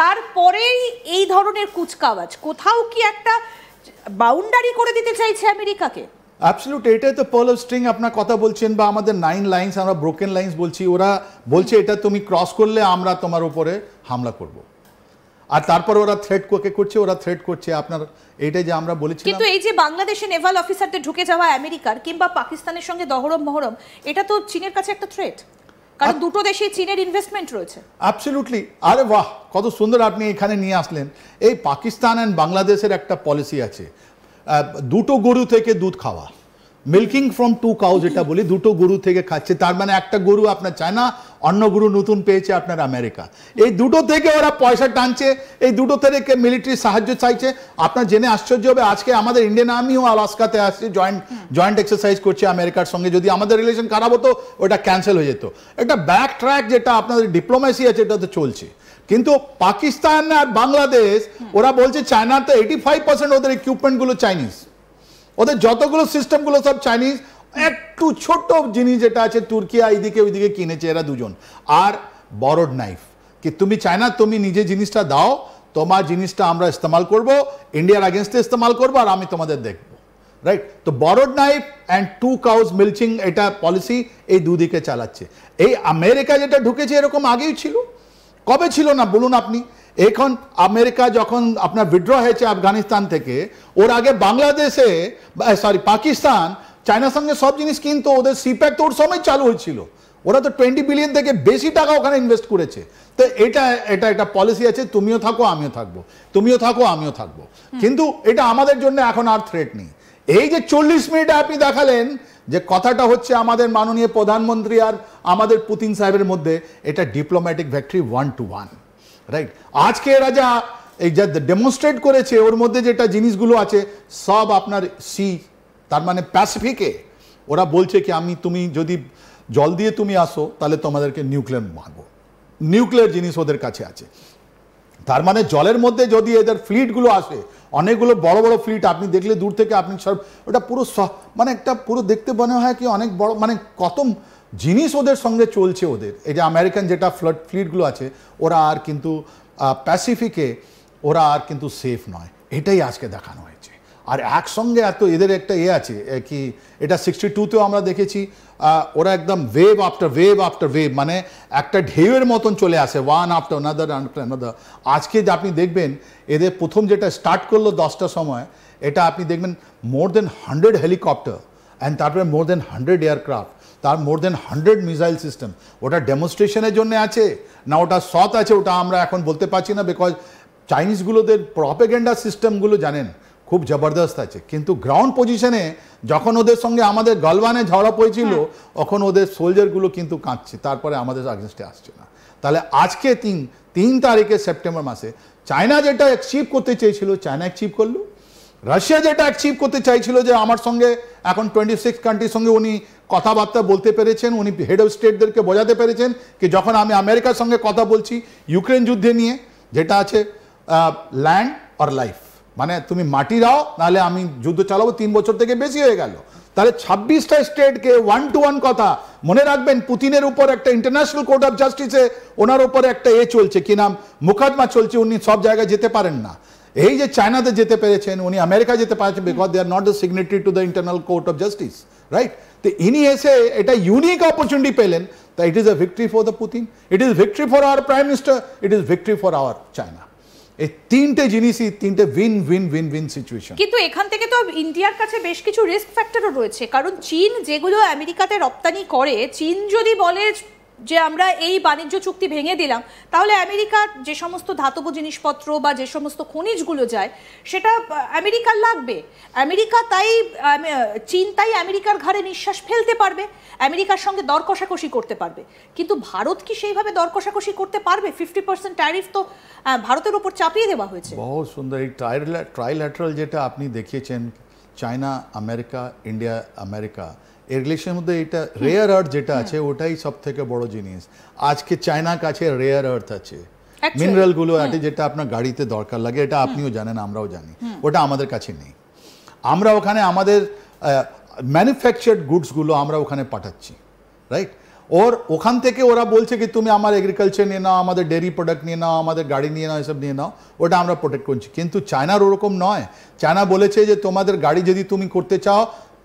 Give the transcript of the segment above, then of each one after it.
তারপরেই এই ধরনের কুচকাওয়াজ, কোথাও কি একটা বাউন্ডারি করে দিতে চাইছে আমেরিকাকে? অ্যাবসলিউট, এটাই তো পার্ল অফ স্ট্রিং আপনার কথা বলছেন, বা আমাদের 9 লাইন্স আমরা ব্রোকেন লাইন্স বলছি, ওরা বলছে এটা তুমি ক্রস করলে আমরা তোমার উপরে হামলা করব, আর তারপর ওরা থ্রেট করছে, ওরা থ্রেট করছে আপনার এইটাই যে আমরা বলেছি। কিন্তু এই যে বাংলাদেশে নেভাল অফিসারদের ঢুকে যাওয়া আমেরিকার কিংবা পাকিস্তানের সঙ্গে দহরম মহরম, এটা তো চীনের কাছে একটা থ্রেট, কারণ দুটো দেশে চীনের ইনভেস্টমেন্ট রয়েছে। অ্যাবসলিউটলি। আরে বাহ, কত সুন্দর আপনি এখানে নিয়ে আসলেন। এই পাকিস্তান অ্যান্ড বাংলাদেশের একটা পলিসি আছে, দুটো গরু থেকে দুধ খাওয়া, মিল্কিং ফ্রম 2 কাউজ, এটা বলি দুটো গরু থেকে খাচ্ছে, তার মানে একটা গরু আপনার চায়না, অন্য গরু নতুন পেয়েছে আপনার আমেরিকা, এই দুটো থেকে ওরা পয়সা টানছে, এই দুটো থেকে মিলিটারি সাহায্য চাইছে। আপনার জেনে আশ্চর্য হবে, আজকে আমাদের ইন্ডিয়ান আর্মিও আলাস্কাতে আসছে, জয়েন্ট এক্সারসাইজ করছে আমেরিকার সঙ্গে। যদি আমাদের রিলেশন খারাপ হতো ওটা ক্যান্সেল হয়ে যেত। একটা ব্যাক ট্র্যাক যেটা আপনাদের ডিপ্লোমেসি আছে এটা তো চলছে। কিন্তু পাকিস্তান আর বাংলাদেশ ওরা বলছে চায়নাতে 85% ওদের ইকুইপমেন্টগুলো চাইনিজ, ওদের যতগুলো সিস্টেমগুলো সব চাইনিজ, একটু ছোট জিনিস যেটা আছে তুর্কিয়া এইদিকে ওইদিকে কিনেছে এরা দুজন। আর বরড নাইফ, কি তুমি চায়না তুমি নিজে জিনিসটা দাও, তোমার জিনিসটা আমরা ইস্তেমাল করব, ইন্ডিয়ার আগেনস্টে ইস্তেমাল করবো, আর আমি তোমাদের দেখবো, রাইট? তো বরড নাইফ অ্যান্ড 2 কাউজ মিল্চিং, এটা পলিসি এই দুদিকে চালাচ্ছে। এই আমেরিকা যেটা ঢুকেছে এরকম আগেই ছিল, কবে ছিল না বলুন আপনি? এখন আমেরিকা যখন আপনার উইথড্র হয়েছে আফগানিস্তান থেকে, ওর আগে বাংলাদেশে পাকিস্তান চায়নার সঙ্গে সব জিনিস কিনতো, ওদের সিপ্যাক তো ওর সময় চালু হয়েছিল, ওরা তো 20 বিলিয়ন থেকে বেশি টাকা ওখানে ইনভেস্ট করেছে। তো এটা একটা পলিসি আছে, তুমিও থাকো আমিও থাকবো, তুমিও থাকো আমিও থাকবো, কিন্তু এটা আমাদের জন্য এখন আর থ্রেট নেই। এই যে 40 মিনিটে আপনি দেখালেন যে কথাটা হচ্ছে আমাদের মাননীয় প্রধানমন্ত্রী আর আমাদের পুতিন সাহেবের মধ্যে, এটা ডিপ্লোম্যাটিক ভিক্টরি 1 to 1, রাইট? আজকে এরা যা এই যা ডেমনস্ট্রেট করেছে ওর মধ্যে যেটা জিনিসগুলো আছে সব আপনার তার মানে প্যাসিফিকে ওরা বলছে কি তুমি যদি জল দিয়ে তুমি আসো তাহলে তোমাদেরকে নিউক্লিয়ার মারবো, নিউক্লিয়ার জিনিস ওদের কাছে আছে। তার মানে জলের মধ্যে যদি এদের ফ্লিটগুলো আসে, অনেকগুলো বড় বড় ফ্লিট, আপনি দেখলে দূর থেকে আপনি সব ওটা পুরো মানে একটা পুরো দেখতে মনে হয় কি অনেক বড়, মানে কত জিনিস ওদের সঙ্গে চলছে ওদের। এই যে আমেরিকান যেটা ফ্লিটগুলো আছে ওরা আর কিন্তু প্যাসিফিকে ওরা আর কিন্তু সেফ নয়, এটাই আজকে দেখানো হয়েছে। আর একসঙ্গে এত এদের একটা আছে কি, এটা 62তেও আমরা দেখেছি, ওরা একদম wave after wave after wave, মানে একটা ঢেউয়ের মতন চলে আসে, ওয়ান আফটার আনাদার। আজকে যে আপনি দেখবেন এদের প্রথম যেটা স্টার্ট করলো 10টার সময়, এটা আপনি দেখবেন মোর দেন 100 হেলিকপ্টার অ্যান্ড তারপরে মোর দেন 100 এয়ারক্রাফট, তার মোর দেন 100 মিসাইল সিস্টেম। ওটা ডেমনস্ট্রেশনের জন্য আছে না ওটা সৎ আছে ওটা আমরা এখন বলতে পারছি না, বিকজ চাইনিজগুলোদের প্রপাগান্ডা সিস্টেমগুলো জানেন খুব জবরদস্ত আছে। কিন্তু গ্রাউন্ড পজিশনে যখন ওদের সঙ্গে আমাদের গলওয়ানে ঝড়া পড়েছিল তখন ওদের সোলজারগুলো কিন্তু কাঁদছে, তারপরে আমাদের আগেনস্টে আসছে না। তাহলে আজকে 3 তারিখে সেপ্টেম্বর মাসে চায়না যেটা অ্যাচিভ করতে চেয়েছিল চায়না অ্যাচিভ করলো, রাশিয়া যেটা অ্যাচিভ করতে চাইছিল যে আমার সঙ্গে এখন 26 কান্ট্রির সঙ্গে উনি কথাবার্তা বলতে পেরেছেন, উনি হেড অফ স্টেটদেরকে বোঝাতে পেরেছেন কি যখন আমি আমেরিকার সঙ্গে কথা বলছি ইউক্রেন যুদ্ধে নিয়ে, যেটা আছে ল্যান্ড অর লাইফ, মানে তুমি মাটি দাও নাহলে আমি যুদ্ধ চালাবো, 3 বছর থেকে বেশি হয়ে গেল। তাহলে 26টা স্টেটকে 1 to 1 কথা মনে রাখবেন। পুতিনের উপর একটা ইন্টারন্যাশনাল কোর্ট অফ জাস্টিসে ওনার উপর একটা চলছে কি নাম মোকদ্দমা চলছে, উনি সব জায়গায় যেতে পারেন না। এই যে চায়নাতে যেতে পেরেছেন, উনি আমেরিকা যেতে পারছেন because they are not the signatory to the internal court of justice, right? তো ইনি এসে এটা ইউনিক অপরচুনিটি পেলেন, তা it is a victory for the Putin, it is victory for our prime minister, it is victory for our China. এই তিনটে জিনিসই তিনটে win win win win situation. কিন্তু এখান থেকে তো ইন্ডিয়ার কাছে বেশ কিছু রিস্ক ফ্যাক্টরও রয়েছে, কারণ চীন যেগুলো আমেরিকাতে রপ্তানি করে, চীন যদি বলে যে আমরা এই বাণিজ্য চুক্তি ভেঙে দিলাম, তাহলে আমেরিকার যে সমস্ত ধাতব জিনিসপত্র বা যে সমস্ত খনিজগুলো যায় সেটা আমেরিকার লাগবে। চীন তাই আমেরিকার ঘাড়ে নিঃশ্বাস ফেলতে পারবে, আমেরিকার সঙ্গে দর কষাকষি করতে পারবে। কিন্তু ভারত কি সেইভাবে দর কষাকষি করতে পারবে? 50% ট্যারিফ তো ভারতের উপর চাপিয়ে দেওয়া হয়েছে। বহু সুন্দর এই ট্রাইল্যাটারাল যেটা আপনি দেখিয়েছেন, চায়না আমেরিকা ইন্ডিয়া আমেরিকা, এর রিলেশনের মধ্যে এটা রেয়ার আর্থ যেটা আছে ওটাই সব থেকে বড় জিনিস। আজকে চায়নার কাছে রেয়ার আর্থ আছে, মিনারেলগুলো আছে যেটা আপনার গাড়িতে দরকার লাগে, এটা আপনিও জানেন আমরাও জানি, ওটা আমাদের কাছে নেই। আমরা ওখানে আমাদের ম্যানুফ্যাকচার্ড গুডসগুলো আমরা ওখানে পাঠাচ্ছি, রাইট? ওর ওখান থেকে ওরা বলছে কি তুমি আমার এগ্রিকালচার নিয়ে নাও, আমাদের ডেয়ারি প্রোডাক্ট নিয়ে নাও, আমাদের গাড়ি নিয়ে নাও, এসব নিয়ে নাও, ওটা আমরা প্রোটেক্ট করছি। কিন্তু চায়নার ওরকম নয়। চায়না বলেছে যে তোমাদের গাড়ি যদি তুমি করতে চাও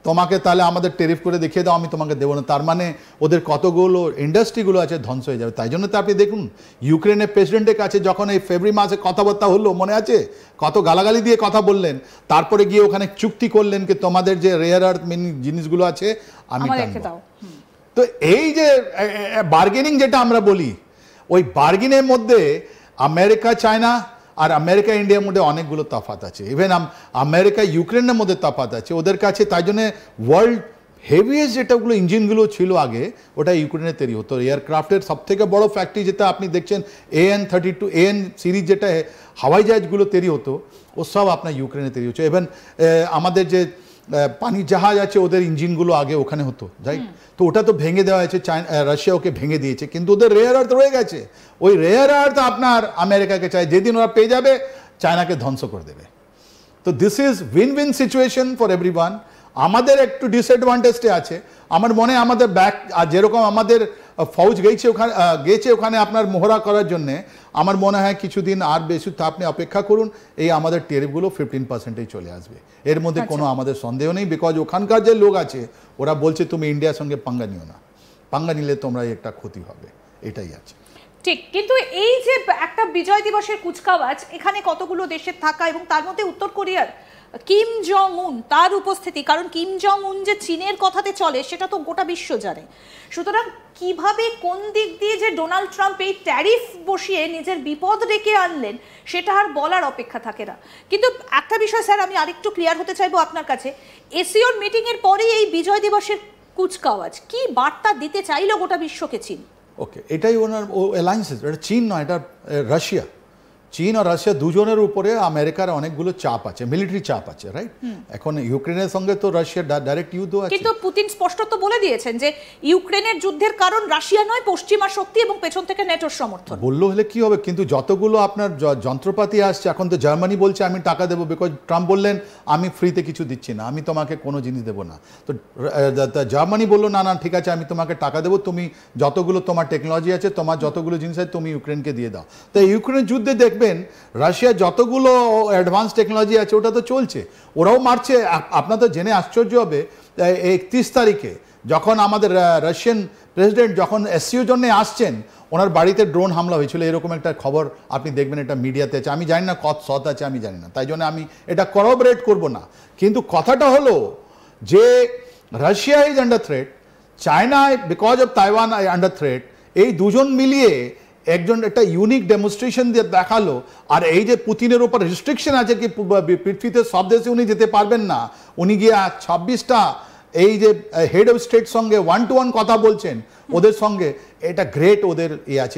তোমাকে তাহলে আমাদের টেরিফ করে দেখিয়ে দাও, আমি তোমাকে দেবো না। তার মানে ওদের কতগুলো ইন্ডাস্ট্রিগুলো আছে ধ্বংস হয়ে যাবে। তাই জন্য তো আপনি দেখুন ইউক্রেনের প্রেসিডেন্টের কাছে যখন এই ফেব্রুয়ারি মাসে কথাবার্তা হলো, মনে আছে কত গালাগালি দিয়ে কথা বললেন, তারপরে গিয়ে ওখানে চুক্তি করলেন কি তোমাদের যে রেয়ার আর্থ জিনিসগুলো আছে আমি টানবো। তো এই যে বার্গেনিং যেটা আমরা বলি, ওই বার্গেনের মধ্যে আমেরিকা চায়না আর আমেরিকা ইন্ডিয়ার মধ্যে অনেকগুলো তফাৎ আছে। ইভেন আমেরিকা ইউক্রেনের মধ্যে তফাৎ আছে ওদের কাছে। তাই জন্য ওয়ার্ল্ড হেভিয়েস্ট যেটাগুলো ইঞ্জিনগুলো ছিল আগে ওটা ইউক্রেনে তৈরি হতো। এয়ারক্রাফটের সব থেকে বড় ফ্যাক্টরি যেটা আপনি দেখছেন AN-32 AN সিরিজ যেটা হাওয়াই জাহাজগুলো তৈরি হতো ও সব আপনার ইউক্রেনে তৈরি হচ্ছে। ইভেন আমাদের যে পানি জাহাজ আছে ওদের ইঞ্জিনগুলো আগে ওখানে হতো, রাইট? তো ওটা তো ভেঙে দেওয়া হয়েছে, রাশিয়া ওকে ভেঙে দিয়েছে, কিন্তু ওদের রেয়ার আর্থ রয়ে গেছে। ওই রেয়ার আর্থ আপনার আমেরিকাকে চাই, যেদিন ওরা পেয়ে যাবে চায়নাকে ধ্বংস করে দেবে। তো this is win win situation for everyone. আমাদের একটু ডিসঅ্যাডভান্টেজটা আছে আমার মনে হয়, আমাদের ব্যাক যেরকম আমাদের ফৌজ গেছে ওখানে আপনার মোহরা করার জন্যে, আমার মনে হয় কিছুদিন আর বেশি আপনি অপেক্ষা করুন, এই আমাদের টেরিফগুলো 15%-এই চলে আসবে। এর মধ্যে কোনো আমাদের সন্দেহ নেই, বিকজ ওখানকার যে লোক আছে ওরা বলছে তুমি ইন্ডিয়ার সঙ্গে পাঙ্গা নিও না, পাঙ্গা নিলে তোমরা একটা ক্ষতি হবে, এটাই আছে। ঠিক, কিন্তু এই যে একটা বিজয় দিবসের কুচকাওয়াজ, এখানে কতগুলো দেশের থাকা এবং তার মধ্যে উত্তর কোরিয়ার কিম জং উন তার উপস্থিতি, কারণ কিম জং উন যে চীনের কথাতে চলে সেটা তো গোটা বিশ্ব জানে। সুতরাং কিভাবে কোন দিক দিয়ে যে ডোনাল্ড ট্রাম্প এই ট্যারিফ বসিয়ে নিজের বিপদ ডেকে আনলেন সেটা আর বলার অপেক্ষা থাকে না। কিন্তু একটা বিষয় স্যার আমি আরেকটু ক্লিয়ার হতে চাইবো আপনার কাছে, এসিওর মিটিংয়ের পরেই এই বিজয় দিবসের কুচকাওয়াজ কি বার্তা দিতে চাইলো গোটা বিশ্বকে চীন? ওকে, এটাই ওনার অ্যালায়েন্সেস, এটা চীন নয়, এটা রাশিয়া। চীন আর রাশিয়া দুজনের উপরে আমেরিকার অনেকগুলো চাপ আছে, মিলিটারি চাপ আছে, রাইট? এখন ইউক্রেনের সঙ্গে তো রাশিয়ার ডাইরেক্ট যুদ্ধ আছে, কিন্তু পুতিন স্পষ্ট তো বলে দিয়েছেন যে ইউক্রেনের যুদ্ধের কারণ রাশিয়া নয়, পশ্চিমা শক্তি এবং পেছন থেকে নেটোর সমর্থন। বললো হলে কি হবে, কিন্তু যতগুলো আপনার যন্ত্রপাতি আসছে, এখন তো জার্মানি বলছে আমি টাকা দেবো, বিকজ ট্রাম্প বললেন আমি ফ্রিতে কিছু দিচ্ছি না, আমি তোমাকে কোনো জিনিস দেবো না। তো জার্মানি বললো না না ঠিক আছে আমি তোমাকে টাকা দেবো, তুমি যতগুলো তোমার টেকনোলজি আছে, তোমার যতগুলো জিনিস আছে তুমি ইউক্রেনকে দিয়ে দাও। তো ইউক্রেনের যুদ্ধে দেখবেন রাশিয়ার যতগুলো অ্যাডভান্স টেকনোলজি আছে ওটা তো চলছে, ওরাও মারছে। আপনার তো জেনে আশ্চর্য হবে 31 তারিখে যখন আমাদের রাশিয়ান প্রেসিডেন্ট যখন এসসিওর জন্য আসছেন, ওনার বাড়িতে ড্রোন হামলা হয়েছিল, এরকম একটা খবর আপনি দেখবেন, এটা মিডিয়াতে আছে। আমি জানি না কত সৎ আছে আমি জানি না, তাই জন্য আমি এটা করোবরেট করব না। কিন্তু কথাটা হলো যে Russia is under threat, China because of Taiwan under threat. এই দুজন মিলিয়ে একজন একটা ইউনিক ডেমনস্ট্রেশন দিয়ে দেখালো। আর এই যে পুতিনের উপর রেস্ট্রিকশন আছে কি পৃথিবীতে সব দেশে উনি যেতে পারবেন না, উনি গিয়ে 26টা এই যে হেড অফ স্টেট সঙ্গে 1-to-1 কথা বলছেন ওদের সঙ্গে, এটা গ্রেট ওদের আছে।